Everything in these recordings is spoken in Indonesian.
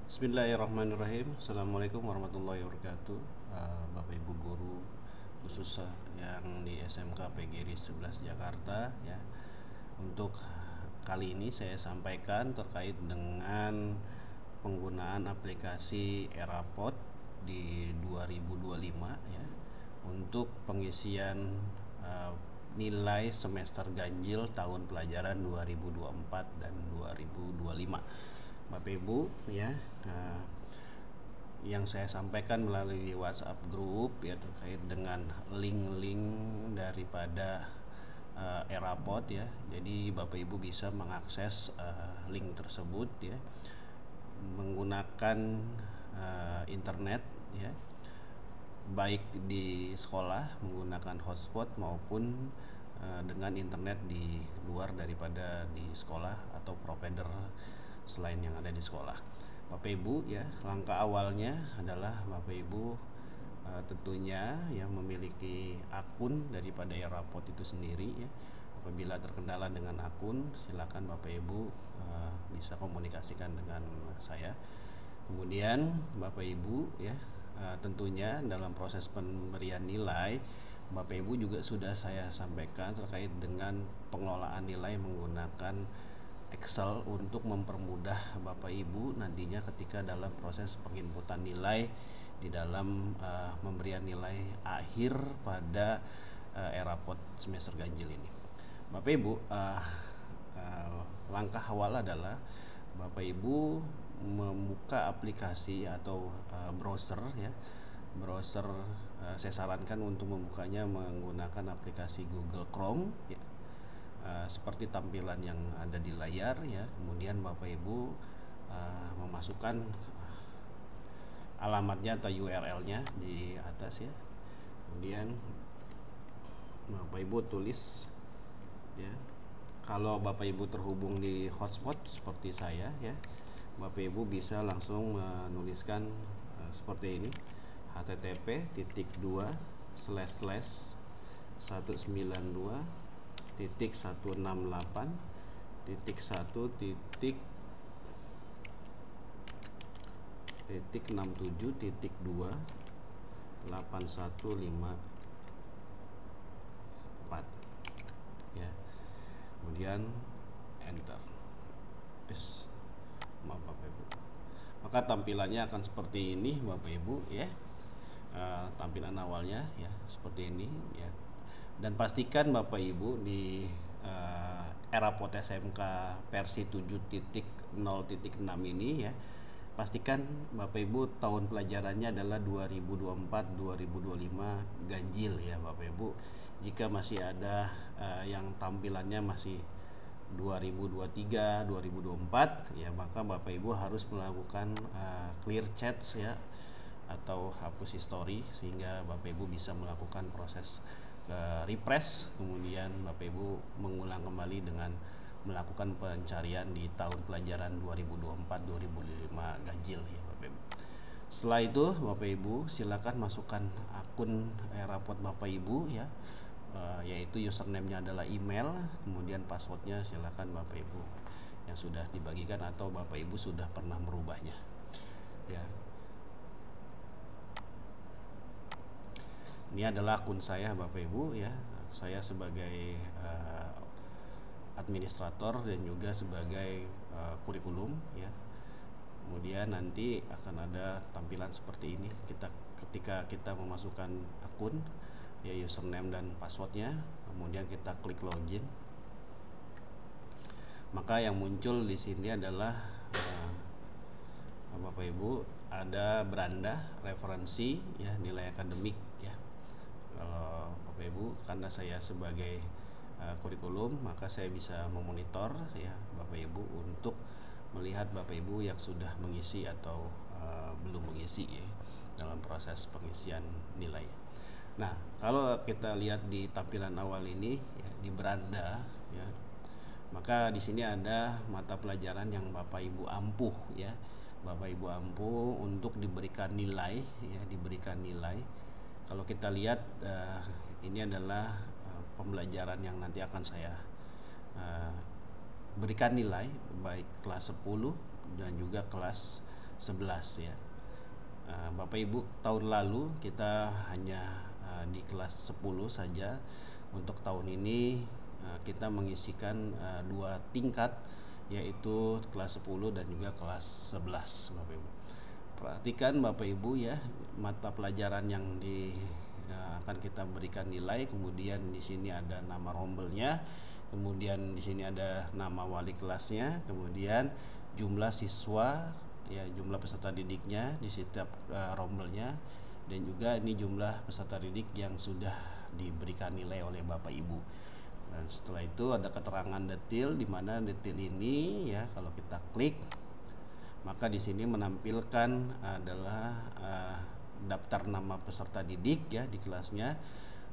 Bismillahirrahmanirrahim. Assalamualaikum warahmatullahi wabarakatuh. Bapak Ibu guru khusus yang di SMK PGRI 11 Jakarta ya. Untuk kali ini saya sampaikan terkait dengan penggunaan aplikasi Erapod di 2025 ya untuk pengisian nilai semester ganjil tahun pelajaran 2024 dan 2025. Bapak Ibu ya, yang saya sampaikan melalui WhatsApp grup ya terkait dengan link-link daripada Erapod ya. Jadi Bapak Ibu bisa mengakses link tersebut ya menggunakan internet ya, baik di sekolah menggunakan hotspot maupun dengan internet di luar daripada di sekolah atau provider selain yang ada di sekolah. Bapak Ibu ya, langkah awalnya adalah Bapak Ibu tentunya ya memiliki akun daripada Erapod itu sendiri ya. Apabila terkendala dengan akun, silakan Bapak Ibu bisa komunikasikan dengan saya. Kemudian Bapak Ibu ya, tentunya dalam proses pemberian nilai Bapak Ibu juga sudah saya sampaikan terkait dengan pengelolaan nilai menggunakan Excel untuk mempermudah Bapak Ibu nantinya ketika dalam proses penginputan nilai di dalam pemberian nilai akhir pada Erapod semester ganjil ini. Bapak Ibu, langkah awal adalah Bapak Ibu membuka aplikasi atau browser ya. Browser saya sarankan untuk membukanya menggunakan aplikasi Google Chrome ya. Seperti tampilan yang ada di layar ya. Kemudian Bapak Ibu memasukkan alamatnya atau URL-nya di atas ya. Kemudian Bapak Ibu tulis ya. Kalau Bapak Ibu terhubung di hotspot seperti saya ya, Bapak Ibu bisa langsung menuliskan seperti ini, http://168.1.2.1.1.8154 ya. Kemudian enter. Maaf Bapak Ibu. Maka tampilannya akan seperti ini Bapak Ibu ya. Tampilan awalnya ya seperti ini ya. Dan pastikan Bapak Ibu di Erapod SMK versi 7.0.6 ini ya, pastikan Bapak Ibu tahun pelajarannya adalah 2024-2025 ganjil ya Bapak Ibu. Jika masih ada yang tampilannya masih 2023, 2024 ya, maka Bapak Ibu harus melakukan clear chats ya atau hapus history sehingga Bapak Ibu bisa melakukan proses refresh, kemudian Bapak Ibu mengulang kembali dengan melakukan pencarian di tahun pelajaran 2024-2025 ganjil ya Bapak Ibu. Setelah itu Bapak Ibu silakan masukkan akun Erapod Bapak Ibu ya, yaitu username-nya adalah email, kemudian passwordnya silakan Bapak Ibu yang sudah dibagikan atau Bapak Ibu sudah pernah merubahnya ya. Ini adalah akun saya Bapak Ibu ya. Saya sebagai administrator dan juga sebagai kurikulum ya. Kemudian nanti akan ada tampilan seperti ini. Ketika kita memasukkan akun ya, username dan passwordnya, kemudian kita klik login, maka yang muncul di sini adalah Bapak Ibu ada beranda referensi ya, nilai akademik ya. Kalau Bapak Ibu, karena saya sebagai kurikulum, maka saya bisa memonitor ya Bapak Ibu untuk melihat Bapak Ibu yang sudah mengisi atau belum mengisi ya dalam proses pengisian nilai. Nah, kalau kita lihat di tampilan awal ini ya, di beranda ya, maka di sini ada mata pelajaran yang Bapak Ibu ampuh ya. Bapak Ibu ampuh untuk diberikan nilai ya, diberikan nilai. Kalau kita lihat ini adalah pembelajaran yang nanti akan saya berikan nilai baik kelas 10 dan juga kelas 11 ya. Bapak Ibu, tahun lalu kita hanya di kelas 10 saja. Untuk tahun ini kita mengisikan 2 tingkat, yaitu kelas 10 dan juga kelas 11 Bapak Ibu. Perhatikan Bapak Ibu ya, mata pelajaran yang akan kita berikan nilai, kemudian di sini ada nama rombelnya, kemudian di sini ada nama wali kelasnya, kemudian jumlah siswa ya, jumlah peserta didiknya di setiap rombelnya, dan juga ini jumlah peserta didik yang sudah diberikan nilai oleh Bapak Ibu. Dan setelah itu ada keterangan detail, di mana detail ini ya kalau kita klik maka di sini menampilkan adalah daftar nama peserta didik ya di kelasnya,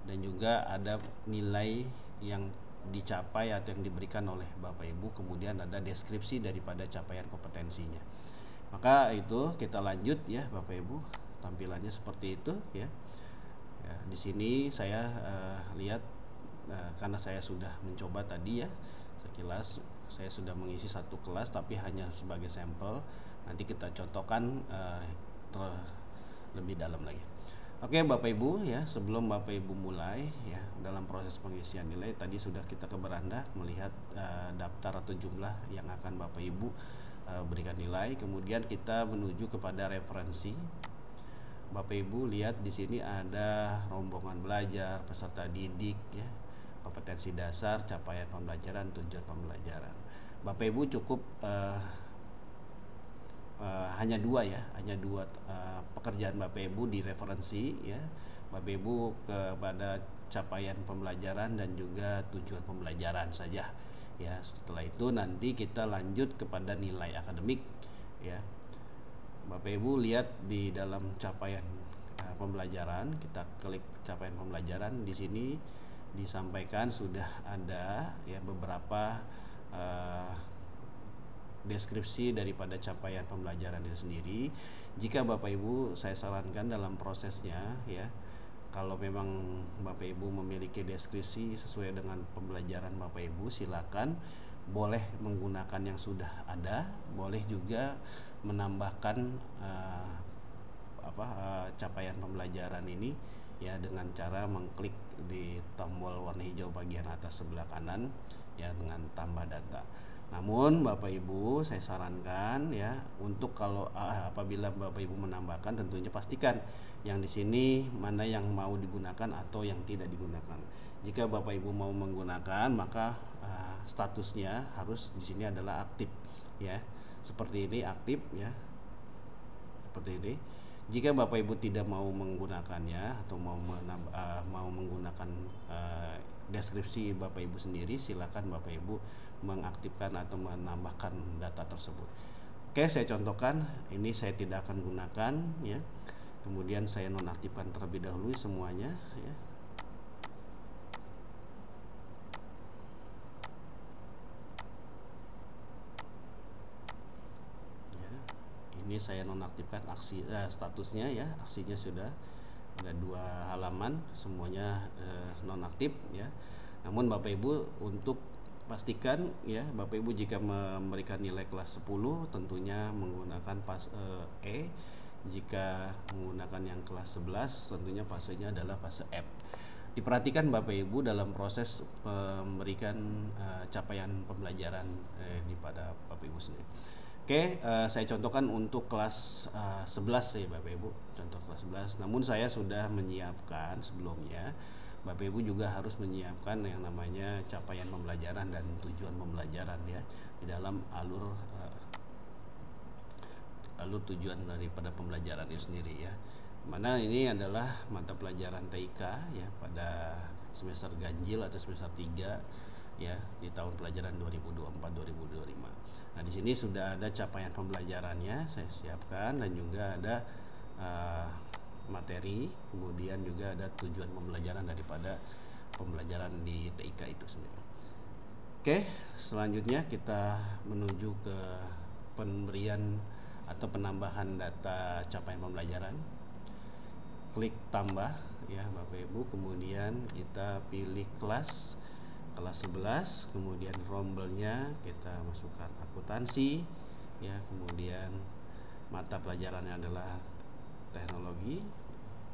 dan juga ada nilai yang dicapai atau yang diberikan oleh Bapak Ibu, kemudian ada deskripsi daripada capaian kompetensinya. Maka itu kita lanjut ya Bapak Ibu, tampilannya seperti itu ya. Di sini saya lihat karena saya sudah mencoba tadi ya, sekilas saya sudah mengisi satu kelas tapi hanya sebagai sampel. Nanti kita contohkan lebih dalam lagi. Oke Bapak Ibu ya, sebelum Bapak Ibu mulai ya dalam proses pengisian nilai, tadi sudah kita ke beranda melihat daftar atau jumlah yang akan Bapak Ibu berikan nilai. Kemudian kita menuju kepada referensi. Bapak Ibu lihat di sini ada rombongan belajar, peserta didik ya, kompetensi dasar, capaian pembelajaran, tujuan pembelajaran. Bapak Ibu cukup hanya dua pekerjaan Bapak Ibu di referensi ya. Bapak Ibu kepada capaian pembelajaran dan juga tujuan pembelajaran saja ya. Setelah itu nanti kita lanjut kepada nilai akademik ya. Bapak Ibu lihat di dalam capaian pembelajaran, kita klik capaian pembelajaran, di sini disampaikan sudah ada ya beberapa deskripsi daripada capaian pembelajaran itu sendiri. Jika Bapak Ibu, saya sarankan dalam prosesnya ya, kalau memang Bapak Ibu memiliki deskripsi sesuai dengan pembelajaran Bapak Ibu, silakan boleh menggunakan yang sudah ada, boleh juga menambahkan capaian pembelajaran ini ya dengan cara mengklik di tombol warna hijau bagian atas sebelah kanan ya dengan tambah data. Namun Bapak Ibu, saya sarankan ya untuk kalau apabila Bapak Ibu menambahkan, tentunya pastikan yang di sini mana yang mau digunakan atau yang tidak digunakan. Jika Bapak Ibu mau menggunakan, maka statusnya harus di sini adalah aktif ya. Seperti ini aktif ya. Seperti ini. Jika Bapak Ibu tidak mau menggunakannya atau mau menggunakan deskripsi Bapak Ibu sendiri, silakan Bapak Ibu mengaktifkan atau menambahkan data tersebut. Oke, saya contohkan, ini saya tidak akan gunakan ya. Kemudian saya nonaktifkan terlebih dahulu semuanya ya. Ini saya nonaktifkan statusnya ya, aksinya sudah ada 2 halaman, semuanya nonaktif ya. Namun Bapak Ibu untuk pastikan ya, Bapak Ibu jika memberikan nilai kelas 10 tentunya menggunakan E. Jika menggunakan yang kelas 11 tentunya fasenya adalah fase F. Diperhatikan Bapak Ibu dalam proses memberikan capaian pembelajaran pada Bapak Ibu sendiri. Oke, saya contohkan untuk kelas 11 ya Bapak Ibu, contoh kelas 11. Namun saya sudah menyiapkan sebelumnya, Bapak Ibu juga harus menyiapkan yang namanya capaian pembelajaran dan tujuan pembelajaran ya di dalam alur tujuan daripada pembelajaran itu sendiri ya. Mana ini adalah mata pelajaran TIK ya pada semester ganjil atau semester 3 ya di tahun pelajaran 2024-2025. Nah, di sini sudah ada capaian pembelajarannya saya siapkan, dan juga ada materi, kemudian juga ada tujuan pembelajaran daripada pembelajaran di TIK itu sendiri. Oke, selanjutnya kita menuju ke pemberian atau penambahan data capaian pembelajaran. Klik tambah ya Bapak Ibu, kemudian kita pilih kelas 11, kemudian rombelnya kita masukkan akuntansi ya, kemudian mata pelajarannya adalah teknologi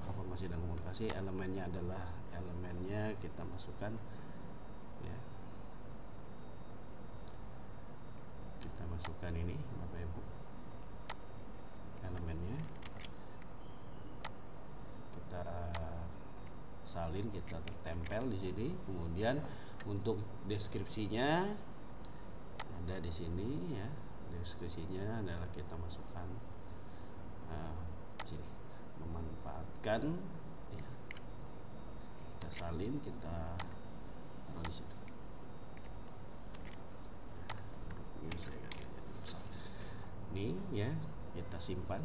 informasi dan komunikasi, elemennya adalah elemennya kita masukkan ya, kita masukkan ini Bapak Ibu elemennya, kita salin, kita tempel di sini. Kemudian untuk deskripsinya ada di sini ya, deskripsinya adalah kita masukkan sini, memanfaatkan ya, kita salin, kita taruh di sini. Ini ya, kita simpan.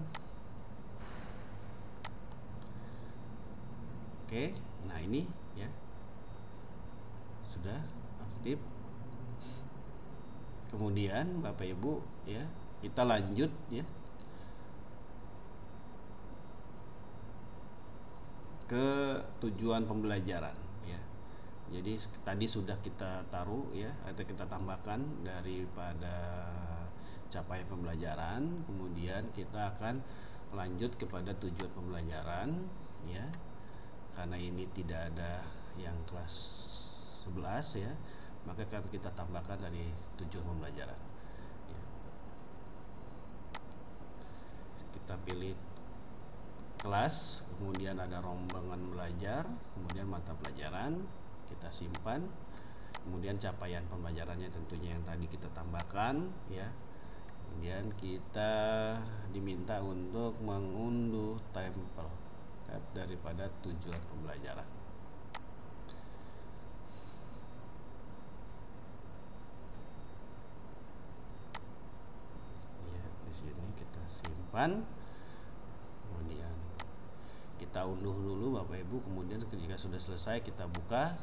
Oke, nah ini ya sudah aktif. Kemudian Bapak Ibu ya, kita lanjut ya ke tujuan pembelajaran ya. Jadi tadi sudah kita taruh ya, atau kita tambahkan daripada capaian pembelajaran. Kemudian kita akan lanjut kepada tujuan pembelajaran ya. Karena ini tidak ada yang kelas 11 ya, maka akan kita tambahkan dari tujuan pembelajaran ya. Kita pilih kelas, kemudian ada rombongan belajar, kemudian mata pelajaran, kita simpan. Kemudian capaian pembelajarannya tentunya yang tadi kita tambahkan ya. Kemudian kita diminta untuk mengunduh tempel daripada tujuan pembelajaran. Ya, di sini kita simpan. Kemudian kita unduh dulu Bapak Ibu. Kemudian ketika sudah selesai kita buka.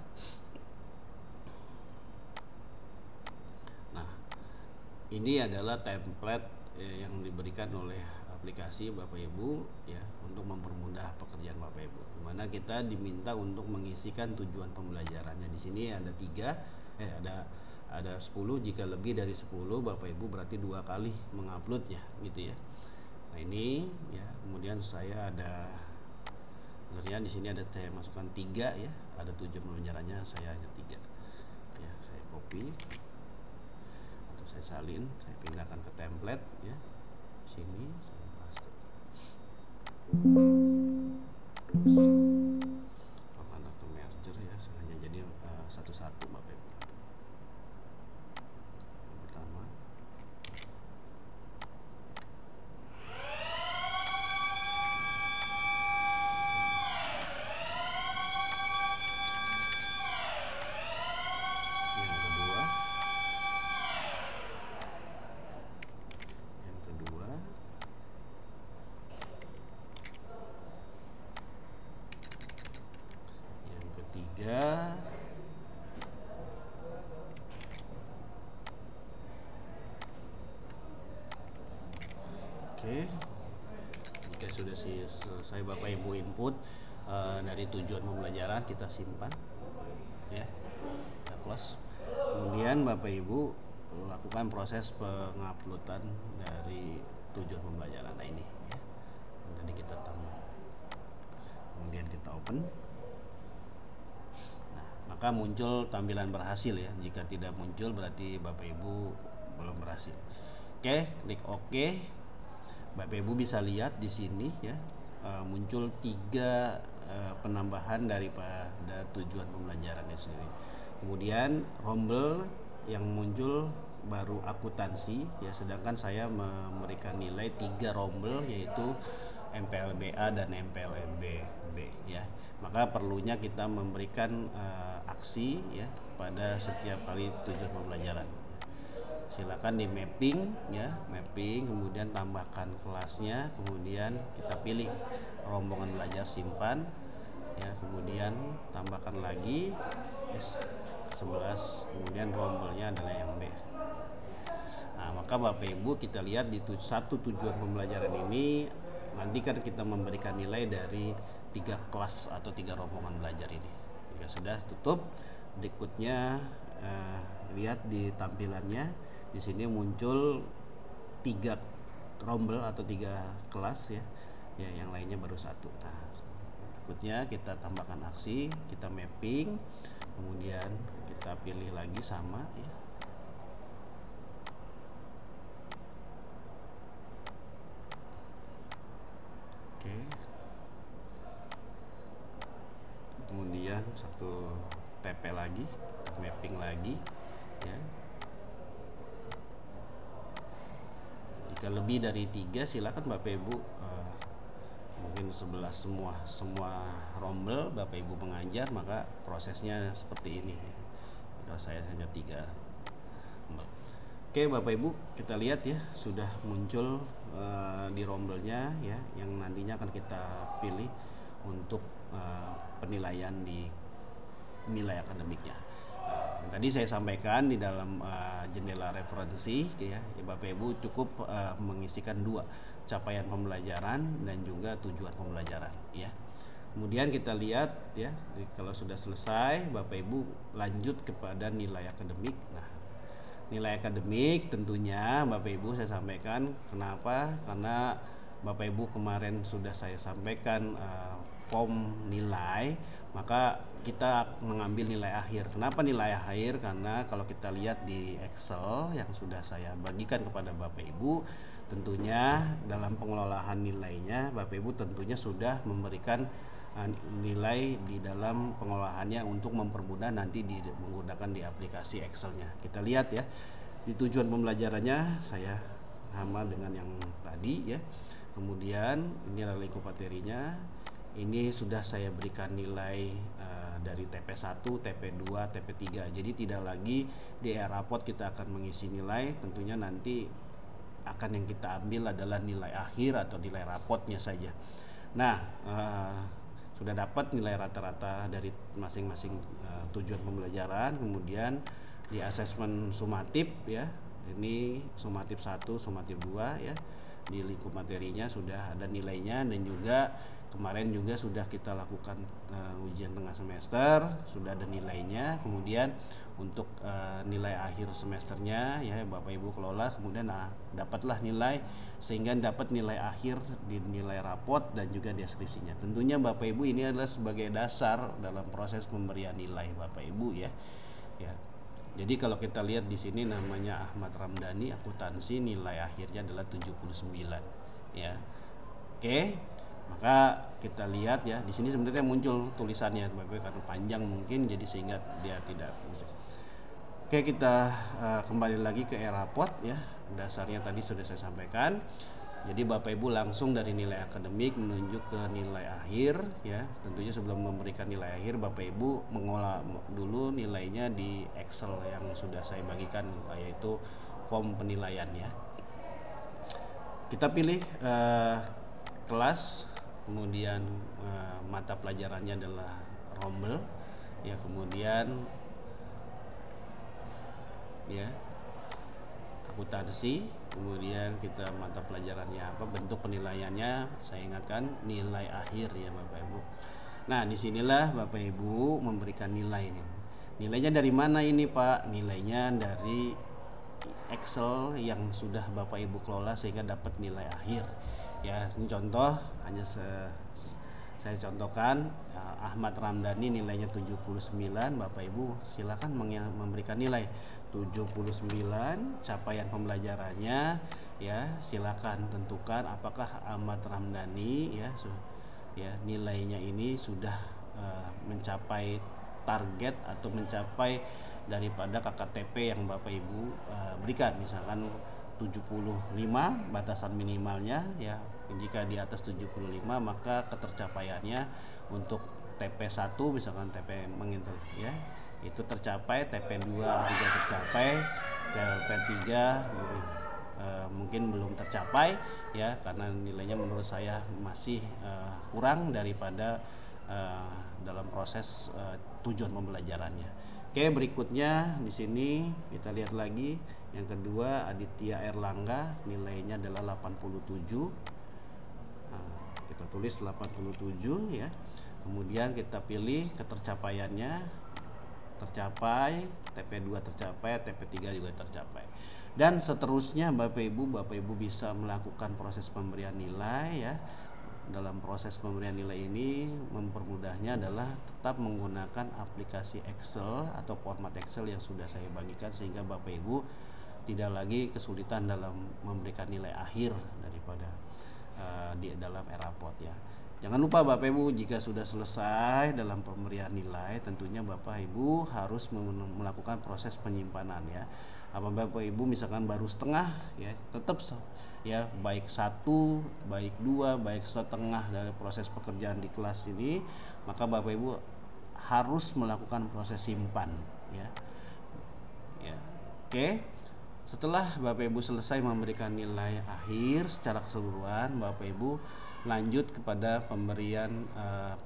Nah, ini adalah template yang diberikan oleh aplikasi Bapak Ibu ya, untuk mempermudah pekerjaan Bapak Ibu. Dimana kita diminta untuk mengisikan tujuan pembelajarannya. Di sini ada 10. Jika lebih dari 10 Bapak Ibu berarti 2 kali menguploadnya gitu ya. Nah ini ya, kemudian saya ada sebenarnya di sini ada saya masukkan 3 ya, ada tujuan pembelajarannya, saya hanya 3 ya. Saya copy atau saya salin, saya pindahkan ke template ya, sini saya paste. Terus akan aku merger ya, sengaja jadi satu-satu Bapak Ibu. Yang pertama Oke, jika sudah selesai Bapak Ibu input dari tujuan pembelajaran, kita simpan ya, kita close. Kemudian Bapak Ibu lakukan proses penguploadan dari tujuan pembelajaran. Nah ini ya, tadi kita tambah, kemudian kita open. Nah, maka muncul tampilan berhasil ya. Jika tidak muncul berarti Bapak Ibu belum berhasil. Oke, klik OK. Bapak Ibu bisa lihat di sini ya, muncul 3 penambahan daripada tujuan pembelajarannya sendiri. Kemudian rombel yang muncul baru akuntansi ya, sedangkan saya memberikan nilai 3 rombel yaitu MPLB-A dan MPLB-B ya. Maka perlunya kita memberikan aksi ya pada setiap kali tujuan pembelajaran. Silakan di mapping ya, mapping, kemudian tambahkan kelasnya, kemudian kita pilih rombongan belajar, simpan ya, kemudian tambahkan lagi S11, kemudian rombelnya adalah yang B. Nah, maka Bapak Ibu kita lihat di satu tujuan pembelajaran ini nanti kan kita memberikan nilai dari 3 kelas atau 3 rombongan belajar ini. Jika sudah tutup, berikutnya lihat di tampilannya. Di sini muncul 3 rombel atau 3 kelas ya. Ya, yang lainnya baru 1. Nah, berikutnya kita tambahkan aksi, kita mapping, kemudian kita pilih lagi sama ya. Oke. Kemudian 1 TP lagi, kita mapping lagi ya. Jika lebih dari 3 silakan Bapak Ibu mungkin 11 semua rombel Bapak Ibu mengajar, maka prosesnya seperti ini. Kalau saya hanya 3 rombel. Oke Bapak Ibu, kita lihat ya, sudah muncul di rombelnya ya, yang nantinya akan kita pilih untuk penilaian di nilai akademiknya. Tadi saya sampaikan di dalam jendela referensi ya, Bapak Ibu cukup mengisikan 2, capaian pembelajaran dan juga tujuan pembelajaran ya. Kemudian kita lihat ya, kalau sudah selesai Bapak Ibu lanjut kepada nilai akademik. Nah, nilai akademik tentunya Bapak Ibu saya sampaikan, kenapa? Karena Bapak Ibu kemarin sudah saya sampaikan form nilai, maka kita mengambil nilai akhir. Kenapa nilai akhir? Karena kalau kita lihat di Excel yang sudah saya bagikan kepada Bapak Ibu, tentunya dalam pengelolaan nilainya Bapak Ibu tentunya sudah memberikan nilai di dalam pengelolaannya untuk mempermudah nanti menggunakan di aplikasi Excelnya. Kita lihat ya, di tujuan pembelajarannya saya sama dengan yang tadi ya. Kemudian ini adalah lingkup materinya. Ini sudah saya berikan nilai dari TP1, TP2, TP3. Jadi tidak lagi di rapot kita akan mengisi nilai, tentunya nanti akan yang kita ambil adalah nilai akhir atau nilai rapotnya saja. Nah, sudah dapat nilai rata-rata dari masing-masing tujuan pembelajaran. Kemudian di asesmen sumatif ya, ini sumatif 1, sumatif 2 ya. Di lingkup materinya sudah ada nilainya, dan juga kemarin juga sudah kita lakukan ujian tengah semester, sudah ada nilainya. Kemudian untuk nilai akhir semesternya ya Bapak Ibu kelola, kemudian dapatlah nilai, sehingga dapat nilai akhir di nilai rapot dan juga deskripsinya. Tentunya Bapak Ibu ini adalah sebagai dasar dalam proses pemberian nilai Bapak Ibu ya. Ya. Jadi kalau kita lihat di sini namanya Ahmad Ramdhani, akuntansi, nilai akhirnya adalah 79 ya. Oke. Maka kita lihat ya, di sini sebenarnya muncul tulisannya Bapak, karena panjang mungkin jadi sehingga dia tidak muncul. Oke, kita kembali lagi ke rapot ya. Dasarnya tadi sudah saya sampaikan. Jadi Bapak Ibu langsung dari nilai akademik menuju ke nilai akhir ya. Tentunya sebelum memberikan nilai akhir Bapak Ibu mengolah dulu nilainya di Excel yang sudah saya bagikan, yaitu form penilaian ya. Kita pilih kelas, kemudian mata pelajarannya adalah rombel ya, kemudian ya akuntansi, kemudian kita mata pelajarannya apa, bentuk penilaiannya saya ingatkan nilai akhir ya Bapak Ibu. Nah, disinilah Bapak Ibu memberikan nilainya. Nilainya dari mana ini Pak? Nilainya dari Excel yang sudah Bapak Ibu kelola sehingga dapat nilai akhir. Ya, ini contoh hanya saya contohkan Ahmad Ramdhani nilainya 79, Bapak Ibu silakan memberikan nilai 79 capaian pembelajarannya ya, silakan tentukan apakah Ahmad Ramdhani ya nilainya ini sudah mencapai target atau mencapai daripada KKTP yang Bapak Ibu berikan, misalkan 75 batasan minimalnya ya. Jika di atas 75 maka ketercapaiannya untuk TP1 misalkan TP mengintel ya itu tercapai, TP2 juga tercapai, TP3 mungkin belum tercapai ya, karena nilainya menurut saya masih kurang daripada dalam proses tujuan pembelajarannya. Oke, berikutnya di sini kita lihat lagi yang kedua, Aditya Erlangga nilainya adalah 87. Kita tulis 87 ya. Kemudian kita pilih ketercapaiannya tercapai, TP2 tercapai, TP3 juga tercapai. Dan seterusnya Bapak Ibu bisa melakukan proses pemberian nilai ya. Dalam proses pemberian nilai ini mempermudahnya adalah tetap menggunakan aplikasi Excel atau format Excel yang sudah saya bagikan, sehingga Bapak Ibu tidak lagi kesulitan dalam memberikan nilai akhir daripada di dalam Eraport ya. Jangan lupa Bapak Ibu, jika sudah selesai dalam pemberian nilai, tentunya Bapak Ibu harus melakukan proses penyimpanan ya. Apa Bapak Ibu misalkan baru setengah ya, tetap ya, baik satu, baik dua, baik setengah dari proses pekerjaan di kelas ini, maka Bapak Ibu harus melakukan proses simpan ya. Ya. Oke. Setelah Bapak Ibu selesai memberikan nilai akhir secara keseluruhan, Bapak Ibu lanjut kepada pemberian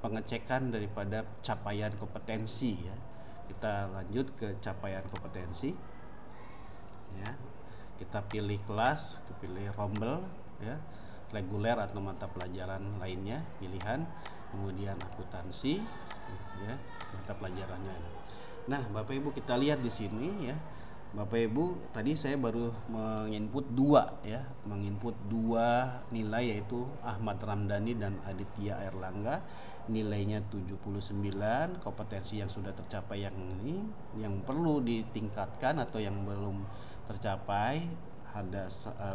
pengecekan daripada capaian kompetensi ya. Kita lanjut ke capaian kompetensi ya. Kita pilih kelas, pilih rombel ya, reguler atau mata pelajaran lainnya pilihan, kemudian akuntansi ya, mata pelajarannya. Nah, Bapak Ibu kita lihat di sini ya. Bapak Ibu, tadi saya baru menginput dua ya, menginput dua nilai, yaitu Ahmad Ramdhani dan Aditya Erlangga. Nilainya 79, kompetensi yang sudah tercapai yang ini, yang perlu ditingkatkan atau yang belum tercapai ada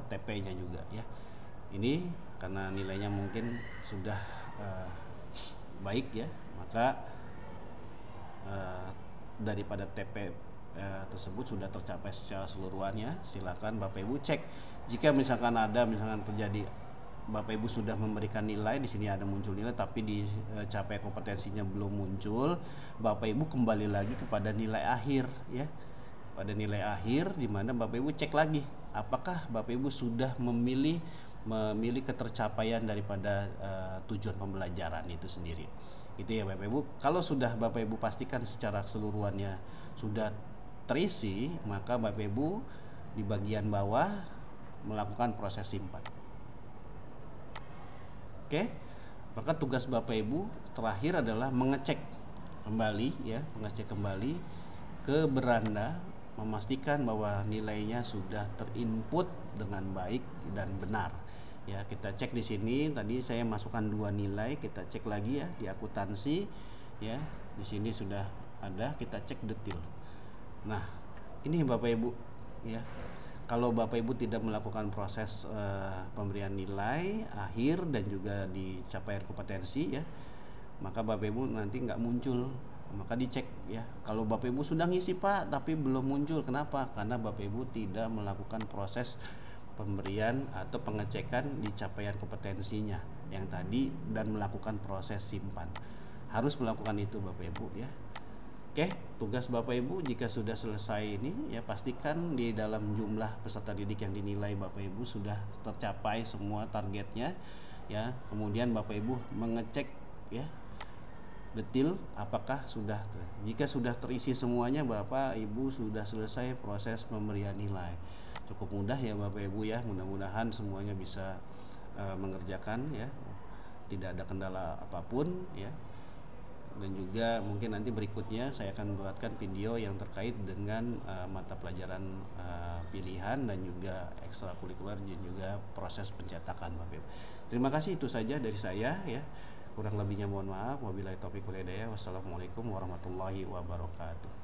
TP-nya juga ya. Ini karena nilainya mungkin sudah baik ya, maka daripada TP tersebut sudah tercapai secara seluruhannya, silakan Bapak Ibu cek. Jika misalkan terjadi Bapak Ibu sudah memberikan nilai, di sini ada muncul nilai tapi di capaian kompetensinya belum muncul, Bapak Ibu kembali lagi kepada nilai akhir ya. Pada nilai akhir di mana Bapak Ibu cek lagi apakah Bapak Ibu sudah memilih ketercapaian daripada tujuan pembelajaran itu sendiri. Gitu ya Bapak Ibu. Kalau sudah Bapak Ibu pastikan secara keseluruhannya sudah terisi, maka Bapak Ibu di bagian bawah melakukan proses simpan. Oke. Maka tugas Bapak Ibu terakhir adalah mengecek kembali ya, mengecek kembali ke beranda, memastikan bahwa nilainya sudah terinput dengan baik dan benar. Ya, kita cek di sini tadi saya masukkan dua nilai, kita cek lagi ya di akuntansi ya. Di sini sudah ada, kita cek detail. Nah, ini Bapak Ibu ya. Kalau Bapak Ibu tidak melakukan proses pemberian nilai akhir dan juga di capaian kompetensi ya, maka Bapak Ibu nanti nggak muncul. Maka dicek ya. Kalau Bapak Ibu sudah ngisi Pak tapi belum muncul, kenapa? Karena Bapak Ibu tidak melakukan proses pemberian atau pengecekan di capaian kompetensinya yang tadi dan melakukan proses simpan. Harus melakukan itu Bapak Ibu ya. Oke, tugas Bapak Ibu jika sudah selesai ini ya, pastikan di dalam jumlah peserta didik yang dinilai Bapak Ibu sudah tercapai semua targetnya ya. Kemudian Bapak Ibu mengecek ya detail apakah sudah jika sudah terisi semuanya, Bapak Ibu sudah selesai proses pemberian nilai. Cukup mudah ya Bapak Ibu ya. Mudah-mudahan semuanya bisa mengerjakan ya, tidak ada kendala apapun ya. Dan juga mungkin nanti berikutnya saya akan buatkan video yang terkait dengan mata pelajaran pilihan dan juga ekstrakurikuler dan juga proses pencetakan Bapak Ibu. Terima kasih, itu saja dari saya ya. Kurang lebihnya mohon maaf. Wabillahi taufiq wal hidayah. Wassalamualaikum warahmatullahi wabarakatuh.